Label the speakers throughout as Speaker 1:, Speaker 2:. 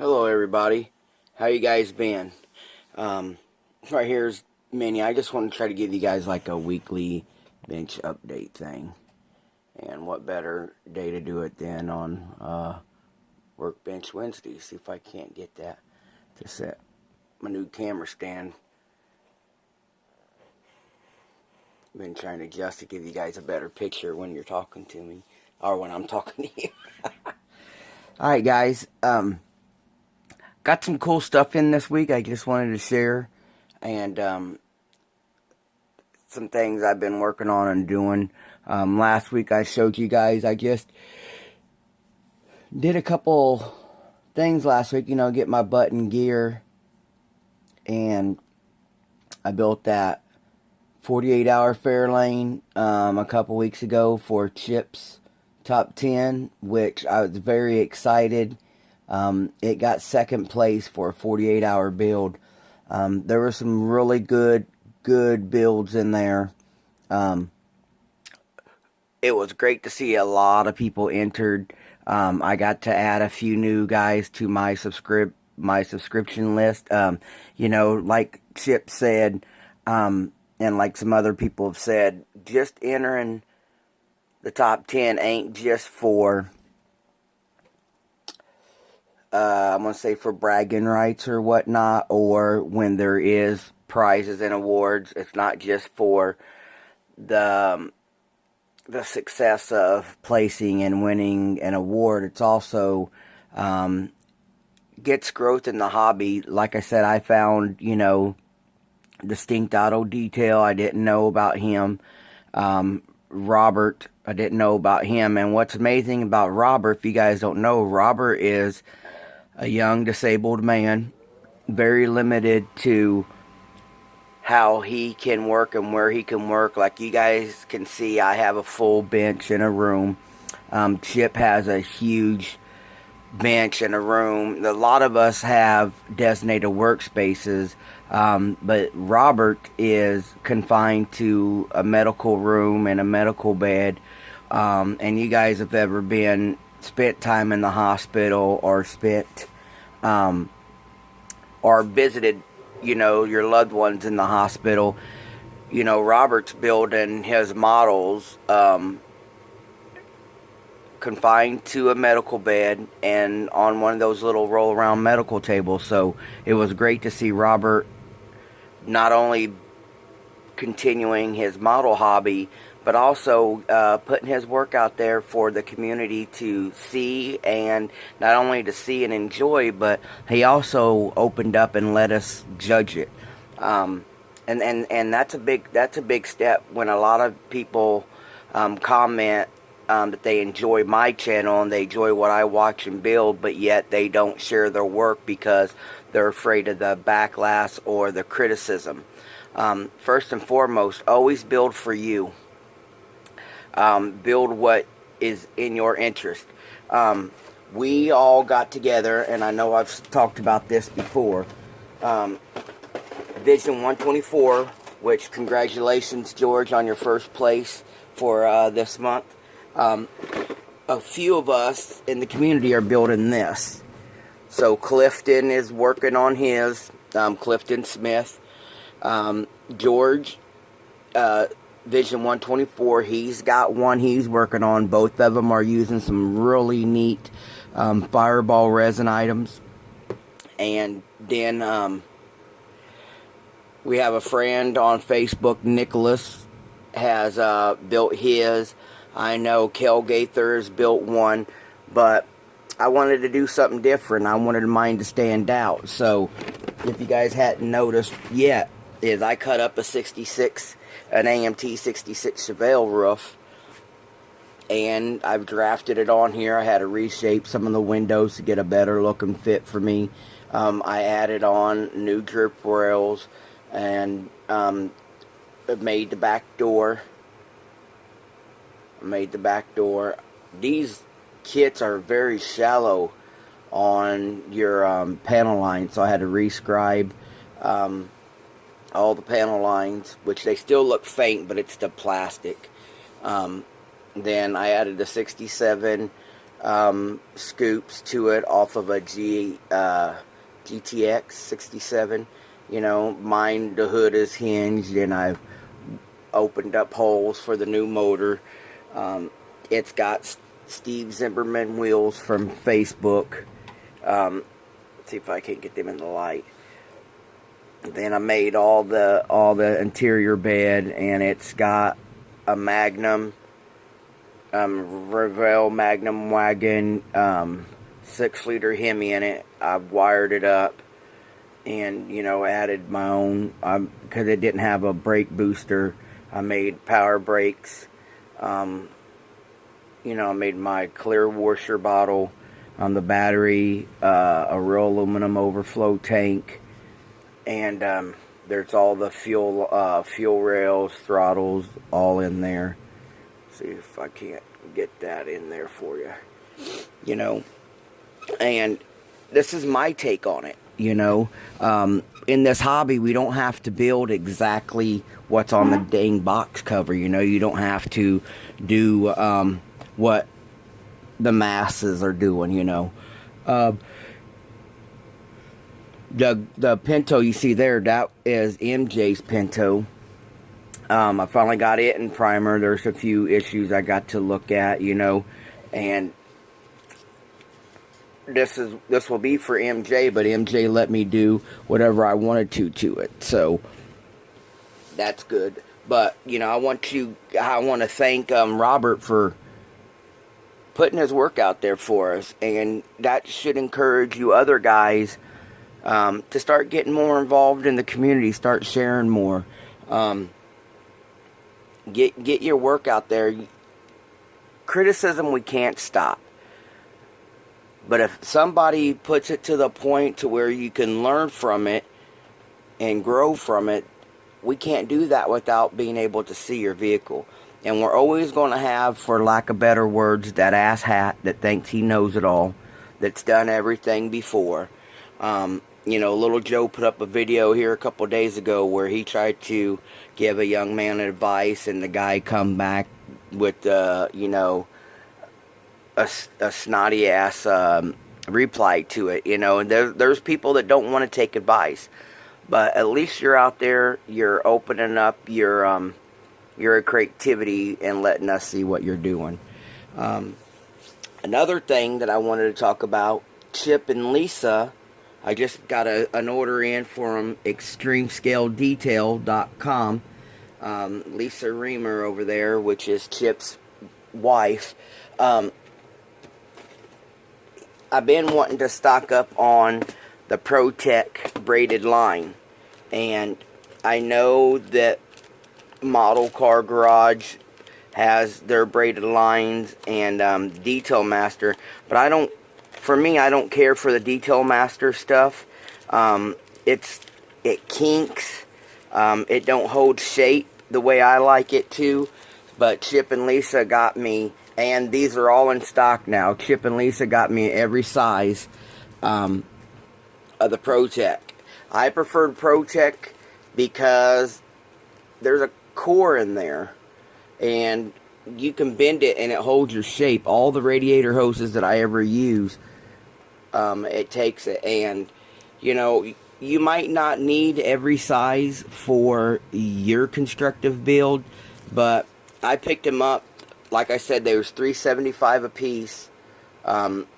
Speaker 1: Hello everybody, how you guys been? Right here's Minnie. I just want to try to give you guys like a weekly bench update thing. And what better day to do it than on Workbench Wednesday. See if I can't get that to set my new camera stand. Been trying to adjust to give you guys a better picture when you're talking to me, or when I'm talking to you. Alright guys, got some cool stuff in this week I just wanted to share, and some things I've been working on and doing. Last week I showed you guys, I just did a couple things last week, get my butt in gear, and I built that 48-hour fair lane a couple weeks ago for Chip's Top 10, which I was very excited. It got second place for a 48-hour build. There were some really good builds in there. It was great to see a lot of people entered. I got to add a few new guys to my subscription list. Like Chip said, and like some other people have said, just entering the top 10 ain't just for I'm going to say for bragging rights or whatnot, or when there is prizes and awards. It's not just for the success of placing and winning an award. It's also gets growth in the hobby. Like I said, I found, Distinct Auto Detail. I didn't know about him. Robert, I didn't know about him. And what's amazing about Robert, if you guys don't know, Robert is a young disabled man, very limited to how he can work and where he can work. Like you guys can see, I have a full bench in a room. Chip has a huge bench in a room. A lot of us have designated workspaces, but Robert is confined to a medical room and a medical bed. And you guys have ever spent time in the hospital or or visited, your loved ones in the hospital. Robert's building his models confined to a medical bed and on one of those little roll around medical tables. So it was great to see Robert not only continuing his model hobby, but also putting his work out there for the community to see, and not only to see and enjoy, but he also opened up and let us judge it. And that's a big step when a lot of people comment that they enjoy my channel and they enjoy what I watch and build, but yet they don't share their work because they're afraid of the backlash or the criticism. First and foremost, always build for you. Build what is in your interest. We all got together, and I know I've talked about this before. Vision 124, which congratulations, George, on your first place for this month. A few of us in the community are building this. So Clifton is working on his, Clifton Smith. George, Vision 124, he's got one he's working on. Both of them are using some really neat fireball resin items. And then we have a friend on Facebook, Nicholas, has built his. I know Kel Gaither has built one, but I wanted to do something different. I wanted mine to stand out. So if you guys hadn't noticed yet, is I cut up an AMT 66 Chevelle roof, and I've drafted it on here. I had to reshape some of the windows to get a better look and fit for me. I added on new drip rails, and made the back door. These kits are very shallow on your panel line, so I had to rescribe all the panel lines, which they still look faint, but it's the plastic. Then I added the 67 scoops to it off of a GTX 67. You know, mine, the hood is hinged, and I've opened up holes for the new motor. It's got Steve Zimmerman wheels from Facebook. Let's see if I can get them in the light. Then I made all the interior bed, and it's got a Magnum, Revell Magnum wagon, 6-liter Hemi in it. I've wired it up, and you know, added my own, because it didn't have a brake booster. I made power brakes. You know, I made my clear washer bottle on the battery, a real aluminum overflow tank, and there's all the fuel rails, throttles, all in there. See if I can't get that in there for you. You know, and this is my take on it. You know, in this hobby, we don't have to build exactly what's on the dang box cover. You know, you don't have to do what the masses are doing. You know, the Pinto you see there, that is MJ's Pinto. I finally got it in primer. There's a few issues I got to look at, you know, and this will be for MJ, but MJ let me do whatever I wanted to it, so that's good. But you know, I want to thank Robert for putting his work out there for us, and that should encourage you other guys to start getting more involved in the community, start sharing more. Get your work out there. Criticism we can't stop. But if somebody puts it to the point to where you can learn from it and grow from it, we can't do that without being able to see your vehicle. And we're always going to have, for lack of better words, that asshat that thinks he knows it all, that's done everything before. You know, little Joe put up a video here a couple days ago where he tried to give a young man advice, and the guy come back with, you know, a snotty ass reply to it. You know, and there's people that don't want to take advice, but at least you're out there, you're opening up your creativity and letting us see what you're doing. Another thing that I wanted to talk about, Chip and Lisa. I just got an order in from extremescaledetail.com. Lisa Reamer over there, which is Chip's wife. I've been wanting to stock up on the ProTech braided line. And I know that Model Car Garage has their braided lines, and Detail Master. But I don't care for the Detail Master stuff. It kinks. It don't hold shape the way I like it to. But Chip and Lisa got me, and these are all in stock now. Chip and Lisa got me every size of the ProTech. I preferred ProTech because there's a core in there, and you can bend it and it holds your shape. All the radiator hoses that I ever use, it takes it. And you know, you might not need every size for your constructive build, but I picked them up. Like I said, they was $3.75 a piece.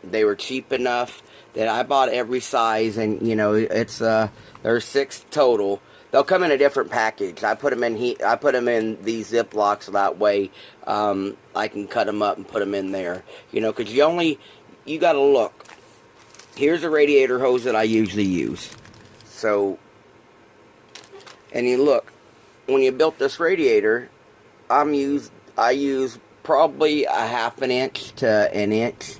Speaker 1: They were cheap enough that I bought every size, and you know, it's there's 6 total. They'll come in a different package. I put them in these Ziplocs, so that way I can cut them up and put them in there. You know, because you got to look. Here's a radiator hose that I usually use. So, and you look, when you built this radiator, I use probably a 1/2 inch to 1 inch,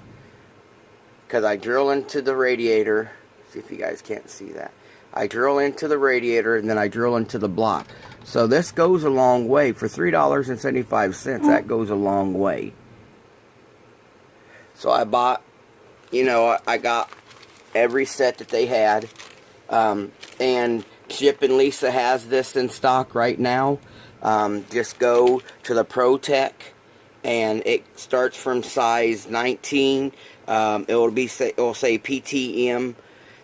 Speaker 1: because I drill into the radiator. See if you guys can't see that. I drill into the radiator, and then I drill into the block. So this goes a long way. For $3.75, that goes a long way. So I bought, you know, I got every set that they had. And Chip and Lisa has this in stock right now. Just go to the ProTech and it starts from size 19. It'll say PTM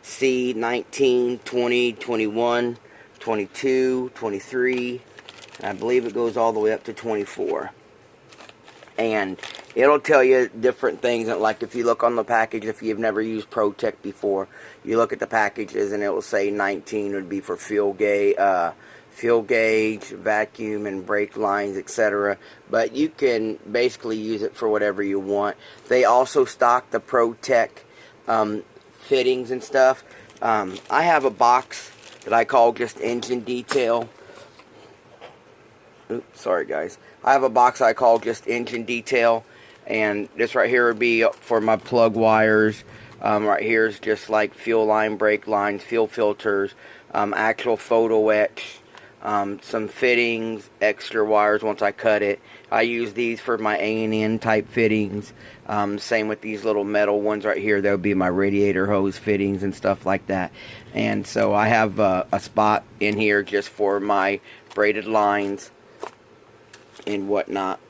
Speaker 1: C 19, 20, 21, 22, 23, and I believe it goes all the way up to 24. And it'll tell you different things, like if you look on the package, if you've never used ProTech before, you look at the packages and it will say 19 would be for fuel gauge, vacuum and brake lines, etc. But you can basically use it for whatever you want. They also stock the ProTech fittings and stuff. I have a box that I call just engine detail. Oops, sorry guys. I have a box I call just engine detail, and this right here would be for my plug wires. Right here is just like fuel line, brake lines, fuel filters, actual photo etch, some fittings, extra wires once I cut it. I use these for my A&N type fittings. Same with these little metal ones right here. That would be my radiator hose fittings and stuff like that. And so I have a spot in here just for my braided lines and whatnot.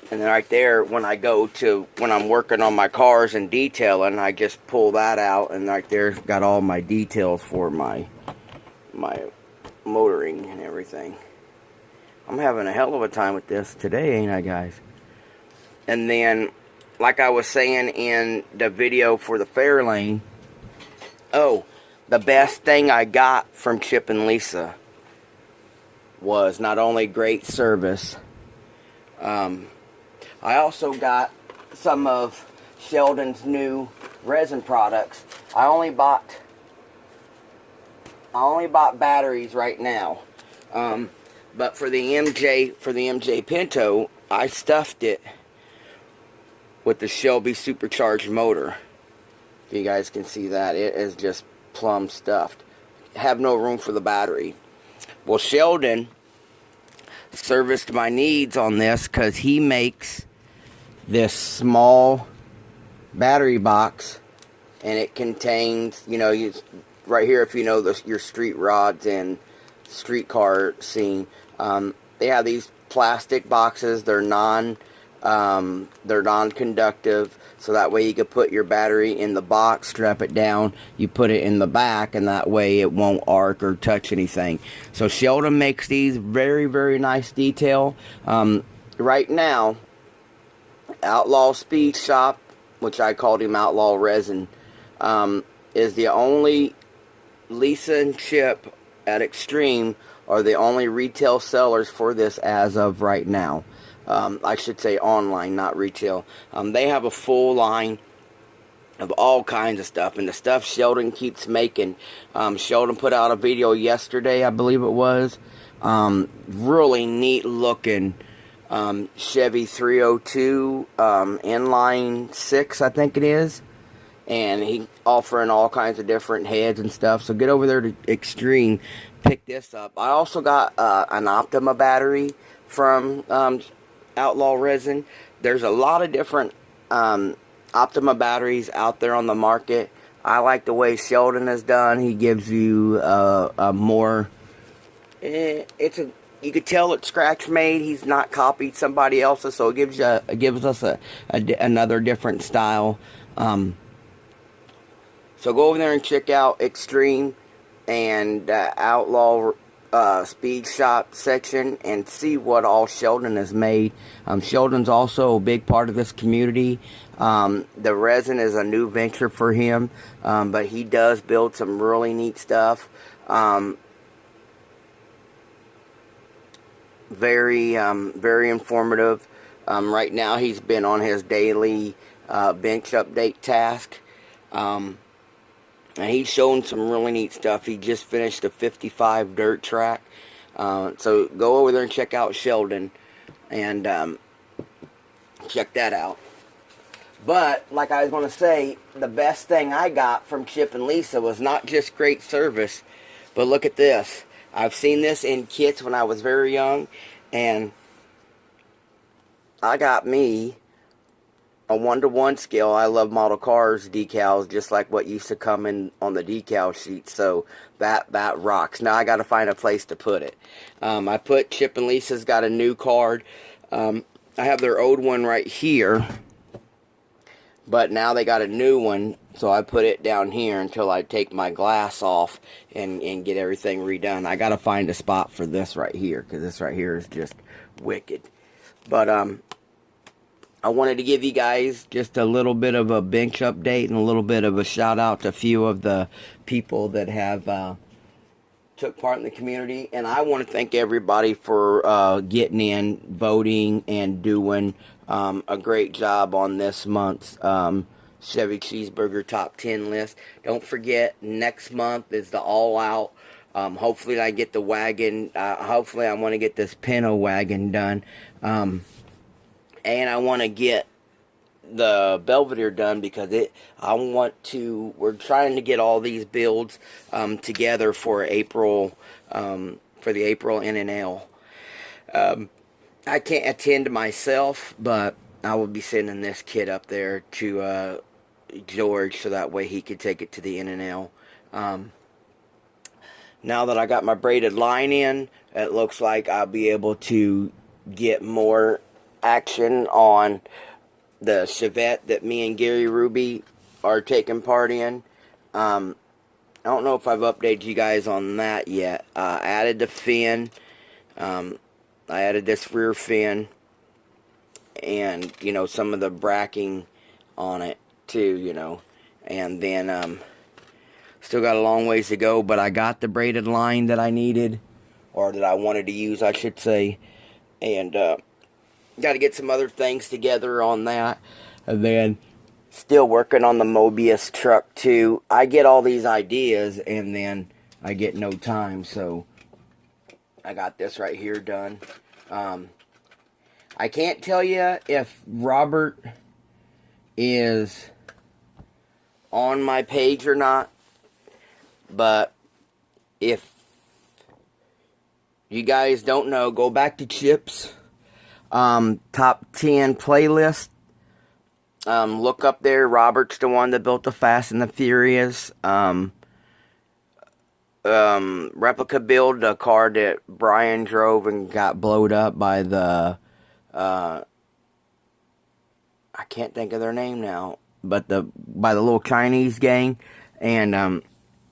Speaker 1: And then right there, when I'm working on my cars and detailing, I just pull that out, and right there's got all my details for my motoring and everything. I'm having a hell of a time with this today, ain't I, guys? And then, like I was saying in the video for the Fairlane, the best thing I got from Chip and Lisa was not only great service, I also got some of Sheldon's new resin products. I only bought batteries right now, but for the MJ Pinto, I stuffed it with the Shelby supercharged motor. If you guys can see that, it is just plumb stuffed. Have no room for the battery. Well, Sheldon serviced my needs on this because he makes this small battery box, and it contains, right here, if you know your street rods and streetcar scene, they have these plastic boxes. They're non-conductive, so that way you could put your battery in the box, strap it down, you put it in the back, and that way it won't arc or touch anything. So Sheldon makes these very, very nice detail. Right now, Outlaw Speed Shop, which I called him Outlaw Resin, is the only, Lisa and Chip at Extreme are the only retail sellers for this as of right now. I should say online, not retail. They have a full line of all kinds of stuff, and the stuff Sheldon keeps making. Sheldon put out a video yesterday, I believe it was. Really neat looking Chevy 302 inline 6, I think it is. And he offering all kinds of different heads and stuff. So get over there to Extreme, pick this up. I also got an Optima battery from Outlaw Resin. There's a lot of different Optima batteries out there on the market. I like the way Sheldon has done. He gives you a more, you could tell it's scratch made. He's not copied somebody else's, so it gives us another different style. So go over there and check out Extreme and Outlaw Speed Shop section and see what all Sheldon has made. Sheldon's also a big part of this community. The resin is a new venture for him, but he does build some really neat stuff. Very informative. Right now he's been on his daily bench update task. And he's showing some really neat stuff. He just finished a 55 dirt track. So go over there and check out Sheldon and check that out. But, like I was going to say, the best thing I got from Chip and Lisa was not just great service, but look at this. I've seen this in kits when I was very young, and I got me a 1-to-1 scale. I love model cars decals, just like what used to come in on the decal sheet. So that rocks. Now I got to find a place to put it. I put Chip and Lisa's got a new card. I have their old one right here, but now they got a new one, so I put it down here until I take my glass off and get everything redone. I got to find a spot for this right here, because this right here is just wicked. But I wanted to give you guys just a little bit of a bench update and a little bit of a shout out to a few of the people that have took part in the community. And I want to thank everybody for getting in, voting, and doing a great job on this month's Chevy Cheeseburger Top 10 list. Don't forget, next month is the All Out. Hopefully I get the wagon. Hopefully I want to get this Pinto wagon done. And I want to get the Belvedere done, because we're trying to get all these builds together for April, for the April NNL. I can't attend myself, but I will be sending this kid up there to George, so that way he could take it to the NNL. Now that I got my braided line in, it looks like I'll be able to get more action on the Chevette that me and Gary Ruby are taking part in. I don't know if I've updated you guys on that yet. I added the fin. I added this rear fin, and some of the bracking on it too, and then still got a long ways to go, but I got the braided line that I needed, or that I wanted to use, I should say. And got to get some other things together on that. And then still working on the Mobius truck too. I get all these ideas and then I get no time. So I got this right here done. I can't tell you if Robert is on my page or not. But if you guys don't know, go back to Chip's top 10 playlist. Look up there. Robert's the one that built the Fast and the Furious. Replica build, a car that Brian drove and got blowed up by the I can't think of their name now, but by the little Chinese gang, and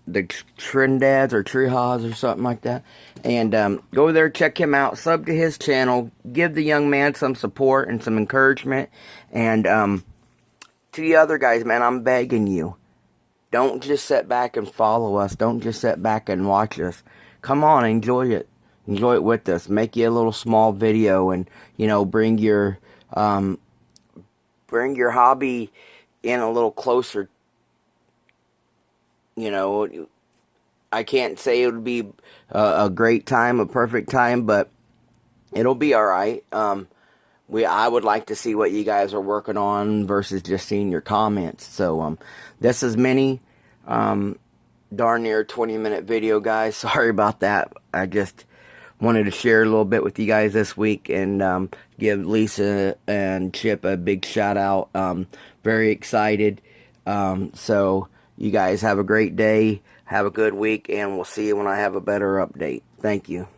Speaker 1: the Trindads or Treehaws or something like that. And go there, check him out, sub to his channel, give the young man some support and some encouragement. And to the other guys, man, I'm begging you, don't just sit back and follow us. Don't just sit back and watch us. Come on, enjoy it. Enjoy it with us. Make you a little small video, and bring your hobby in a little closer. I can't say it would be a great time, a perfect time, but it'll be alright. I would like to see what you guys are working on versus just seeing your comments. So, this is mini, darn near 20-minute video, guys. Sorry about that. I just wanted to share a little bit with you guys this week, and give Lisa and Chip a big shout out. Very excited. So you guys have a great day, have a good week, and we'll see you when I have a better update. Thank you.